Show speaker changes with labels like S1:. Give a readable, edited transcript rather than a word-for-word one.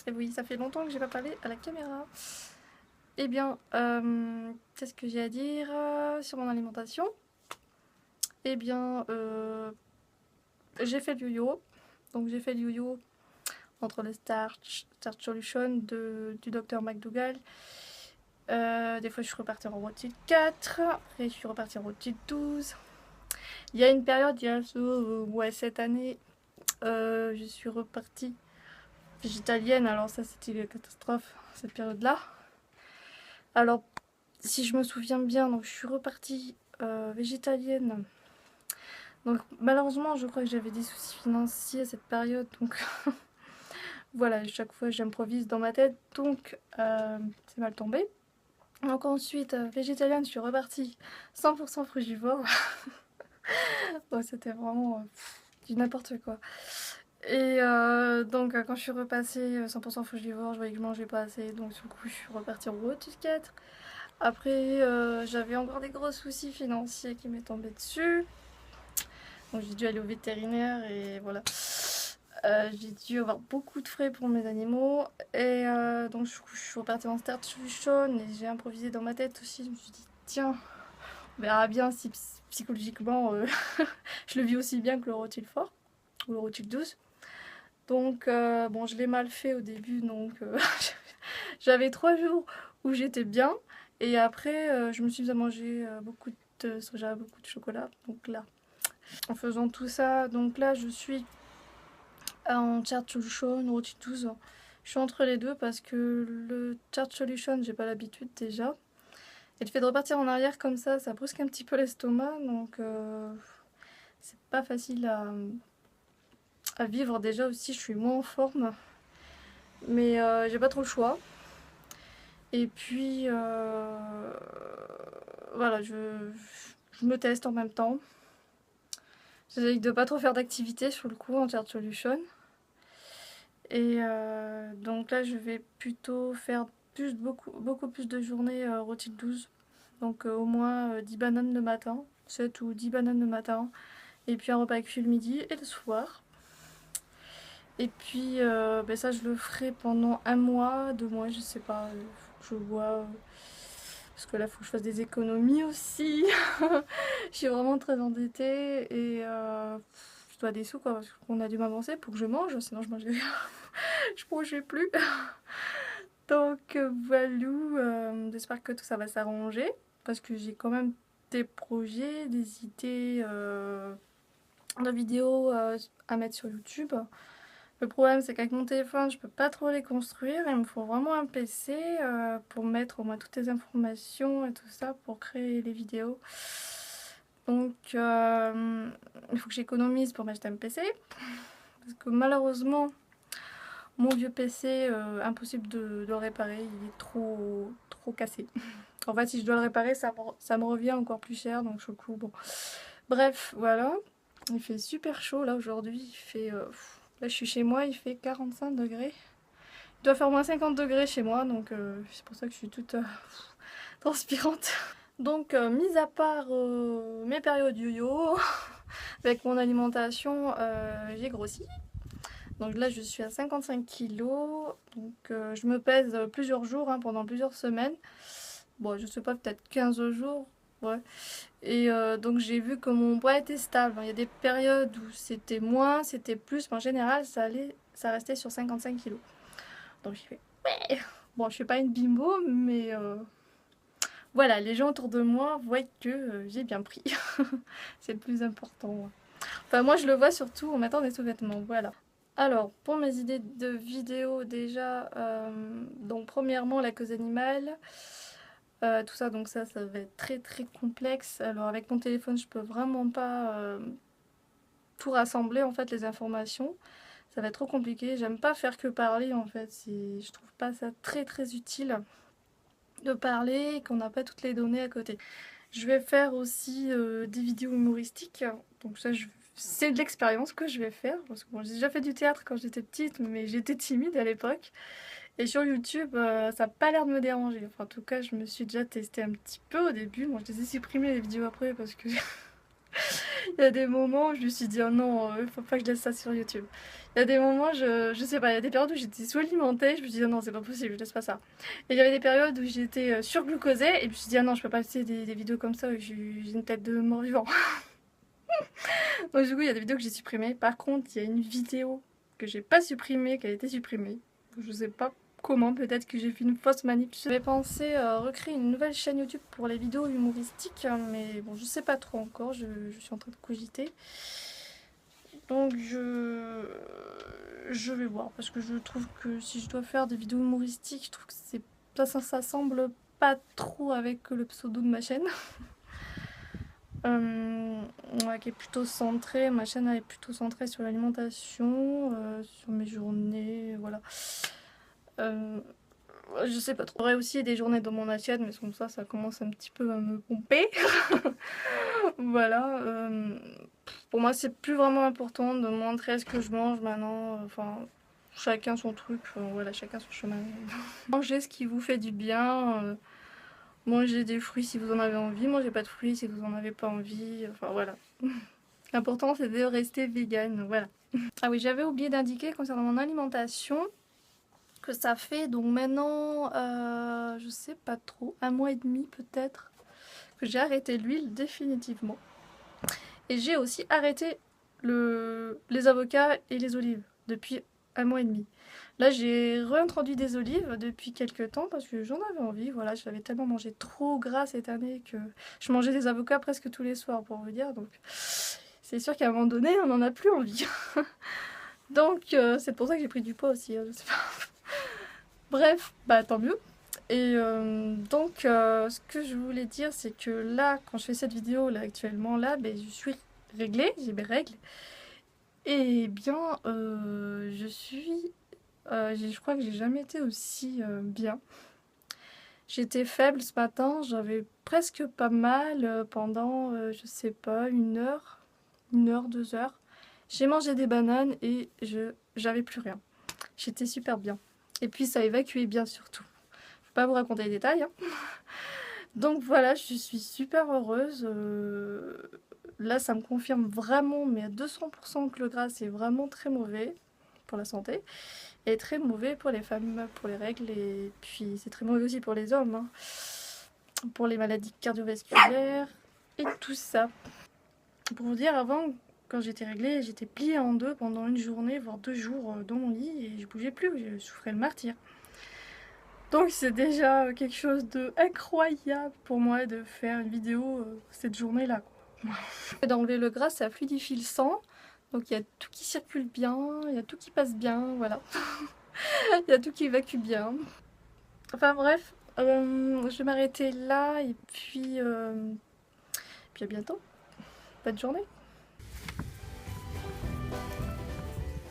S1: Et oui, ça fait longtemps que j'ai pas parlé à la caméra. Eh bien, qu'est-ce que j'ai à dire sur mon alimentation? Eh bien, j'ai fait le yo-yo. Donc j'ai fait le yo-yo entre le Starch Solution du docteur McDougall. Des fois je suis repartie en routine 4, après je suis repartie en routine 12. Il y a une période, ouais, cette année, je suis repartie végétalienne. Alors ça c'était une catastrophe, cette période-là. Alors si je me souviens bien, donc je suis repartie végétalienne. Donc malheureusement je crois que j'avais des soucis financiers à cette période, donc voilà, chaque fois j'improvise dans ma tête, donc c'est mal tombé. Donc ensuite, végétalienne, je suis repartie 100% frugivore. Bon, c'était vraiment du n'importe quoi. Et donc quand je suis repassée 100% frugivore, je voyais que je mangeais pas assez, donc du coup je suis repartie en route 4. Après, j'avais encore des gros soucis financiers qui m'est tombé dessus. Donc j'ai dû aller au vétérinaire et voilà. J'ai dû avoir beaucoup de frais pour mes animaux. Et donc je suis repartie en Start Solution et j'ai improvisé dans ma tête aussi. Je me suis dit, tiens, on verra bien si psychologiquement je le vis aussi bien que le Rotil fort ou le Rotil 12. Donc bon, je l'ai mal fait au début, donc j'avais 3 jours où j'étais bien. Et après, je me suis mise à manger beaucoup de soja, beaucoup de chocolat. Donc là, en faisant tout ça, donc là, je suis en Chart Solution, Roti 12. Je suis entre les deux parce que le Chart Solution, j'ai pas l'habitude déjà. Et le fait de repartir en arrière comme ça brusque un petit peu l'estomac. Donc c'est pas facile à vivre. Déjà aussi, je suis moins en forme. Mais j'ai pas trop le choix. Et puis voilà, je me teste en même temps. J'essaye de pas trop faire d'activité sur le coup en Chart Solution. Et donc là, je vais plutôt faire beaucoup plus de journées rôti 12. Donc au moins 10 bananes le matin, 7 ou 10 bananes le matin. Et puis un repas avec le midi et le soir. Et puis ben ça, je le ferai pendant 1 mois, 2 mois, je sais pas. Faut que je vois. Parce que là, il faut que je fasse des économies aussi. Je suis vraiment très endettée et je dois des sous quoi. Parce qu'on a dû m'avancer pour que je mange, sinon je mangeais rien. Je mangeais plus. Donc voilà, j'espère que tout ça va s'arranger parce que j'ai quand même des projets, des idées de vidéos à mettre sur YouTube. Le problème c'est qu'avec mon téléphone je peux pas trop les construire, il me faut vraiment un PC pour mettre au moins toutes les informations et tout ça pour créer les vidéos. Donc il faut que j'économise pour m'acheter un PC parce que malheureusement mon vieux PC, impossible de le réparer, il est trop cassé. En fait, si je dois le réparer, ça me revient encore plus cher, donc je coup, bon. Bref, voilà. Il fait super chaud là aujourd'hui. Il fait. Là, je suis chez moi, il fait 45 degrés. Il doit faire moins 50 degrés chez moi, donc c'est pour ça que je suis toute transpirante. Donc, mis à part mes périodes yo-yo, avec mon alimentation, j'ai grossi. Donc là, je suis à 55 kilos. Donc je me pèse plusieurs jours, hein, pendant plusieurs semaines. Bon, je sais pas, peut-être 15 jours. Ouais. Et donc j'ai vu que mon poids était stable. Il y a des périodes où c'était moins, c'était plus. Mais en général, ça restait sur 55 kilos. Donc j'ai fait, ouais. Bon, je suis pas une bimbo, mais voilà, les gens autour de moi voient que j'ai bien pris. C'est le plus important. Enfin, moi, je le vois surtout en mettant des sous-vêtements. Voilà. Alors, pour mes idées de vidéos, déjà, donc premièrement, la cause animale, tout ça, donc ça va être très complexe. Alors, avec mon téléphone, je peux vraiment pas tout rassembler, en fait, les informations. Ça va être trop compliqué. J'aime pas faire que parler, en fait. Je trouve pas ça très utile de parler et qu'on n'a pas toutes les données à côté. Je vais faire aussi des vidéos humoristiques. Donc ça, c'est de l'expérience que je vais faire. Parce que bon, j'ai déjà fait du théâtre quand j'étais petite, mais j'étais timide à l'époque. Et sur YouTube, ça n'a pas l'air de me déranger. Enfin, en tout cas, je me suis déjà testée un petit peu au début. Bon, je les ai supprimées les vidéos après parce que Il y a des moments où je me suis dit, oh non, faut pas que je laisse ça sur YouTube. Il y a des moments, je sais pas, il y a des périodes où j'étais sous-alimentée, je me suis dit, oh non, c'est pas possible, je laisse pas ça. Et il y avait des périodes où j'étais surglucosée, et je me suis dit, ah non, je peux pas laisser des vidéos comme ça où j'ai une tête de mort-vivant. Donc du coup, il y a des vidéos que j'ai supprimées. Par contre, il y a une vidéo que j'ai pas supprimée, qui a été supprimée. Je sais pas comment, peut-être que j'ai fait une fausse manip. J'avais pensé recréer une nouvelle chaîne YouTube pour les vidéos humoristiques, hein, mais bon, je sais pas trop encore, je suis en train de cogiter. Donc je vais voir, parce que je trouve que si je dois faire des vidéos humoristiques, je trouve que ça semble pas trop avec le pseudo de ma chaîne. Ouais, qui est plutôt centrée, ma chaîne elle est plutôt centrée sur l'alimentation, sur mes journées, voilà. Je sais pas trop. J'aurais aussi des journées dans mon assiette, mais comme ça commence un petit peu à me pomper. Voilà. Pour moi, c'est plus vraiment important de montrer ce que je mange maintenant. Enfin, chacun son truc, voilà, chacun son chemin. Mangez ce qui vous fait du bien. Mangez des fruits si vous en avez envie, mangez pas de fruits si vous en avez pas envie, enfin voilà. L'important c'est de rester vegan, voilà. Ah oui, j'avais oublié d'indiquer concernant mon alimentation que ça fait donc maintenant, je sais pas trop, 1 mois et demi peut-être, que j'ai arrêté l'huile définitivement. Et j'ai aussi arrêté les avocats et les olives depuis 1 mois et demi. Là, j'ai réintroduit des olives depuis quelques temps parce que j'en avais envie. Voilà, j'avais tellement mangé trop gras cette année que je mangeais des avocats presque tous les soirs, pour vous dire. Donc, c'est sûr qu'à un moment donné, on n'en a plus envie. Donc, c'est pour ça que j'ai pris du poids aussi. Hein, je sais pas. Bref, bah tant mieux. Et donc, ce que je voulais dire, c'est que là, quand je fais cette vidéo, là, actuellement, là, ben, je suis réglée, j'ai mes règles. Et bien, je crois que j'ai jamais été aussi bien. J'étais faible ce matin, j'avais presque pas mal pendant, je sais pas, 1 heure, 2 heures. J'ai mangé des bananes et j'avais plus rien. J'étais super bien. Et puis ça évacuait bien surtout. Je vais pas vous raconter les détails, hein. Donc voilà, je suis super heureuse. Là, ça me confirme vraiment, mais à 200% que le gras, c'est vraiment très mauvais pour la santé. Et très mauvais pour les femmes, pour les règles. Et puis, c'est très mauvais aussi pour les hommes, hein, pour les maladies cardiovasculaires et tout ça. Pour vous dire, avant, quand j'étais réglée, j'étais pliée en deux pendant une journée, voire 2 jours dans mon lit. Et je bougeais plus, je souffrais le martyre. Donc c'est déjà quelque chose d'incroyable pour moi de faire une vidéo cette journée-là. D'enlever le gras, ça fluidifie le sang. Donc il y a tout qui circule bien, il y a tout qui passe bien, voilà. Il y a tout qui évacue bien. Enfin bref, je vais m'arrêter là et puis à bientôt. Bonne journée.